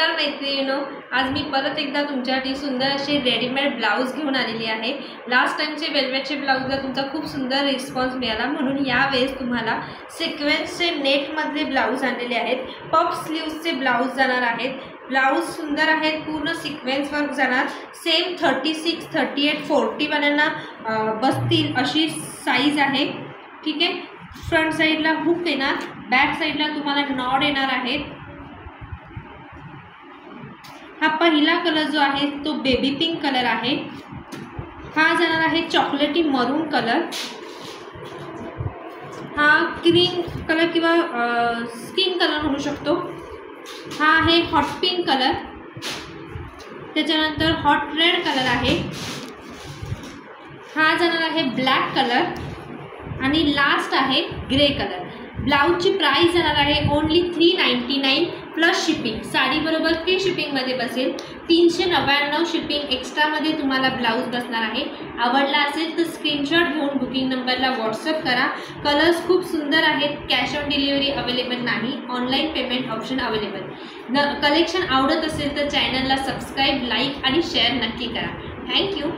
नमस्कार मैत्रिणींनो, आज मी परत एकदा तुमच्यासाठी सुंदर असे रेडीमेड ब्लाउज घेऊन आलेली आहे। लास्ट टाइमचे वेलवेटचे ब्लाउजला तुमचा खूप सुंदर रिस्पॉन्स मिळाला, म्हणून यावेळेस तुम्हाला सिक्वेन्सचे नेटमधले ब्लाउज आणलेले आहेत। पफ स्लीव्सचे ब्लाउज जाणार आहेत। ब्लाउज सुंदर आहेत, पूर्ण सिक्वेन्स वर्क जाणार। सेम 36, 38, 40 वाल्यांना बसतील अशी साईज आहे। ठीक आहे, फ्रंट साइडला हुक येणार, बॅक साइडला तुम्हाला नॉड येणार आहेत। हा पहिला कलर जो आहे तो बेबी पिंक कलर आहे। हा जाणार आहे चॉकलेटी मरून कलर। हा क्रीम कलर किंवा स्किन कलर म्हणू शकतो। हा आहे हॉट पिंक कलर, त्याच्यानंतर हॉट रेड कलर आहे। हा जाणार आहे ब्लॅक कलर आणि लास्ट आहे ग्रे कलर। ब्लाउजची प्राइस जाणार आहे ओनली 399 प्लस शिपिंग। साडी बरोबर फ्री शिपिंग मध्ये बसेल। 399 शिपिंग एक्स्ट्रा मध्ये तुम्हाला ब्लाउज बसणार आहे। आवडला असेल तर स्क्रीनशॉट घेऊन बुकिंग नंबरला व्हॉट्सअप करा। कलर्स खूप सुंदर आहेत। कॅश ऑन डिलिव्हरी अवेलेबल नाही, online payment option available. Collection आवडत असेल तर चॅनलला सबस्क्राईब, लाईक आणि शेअर नक्की करा। थँक्यू।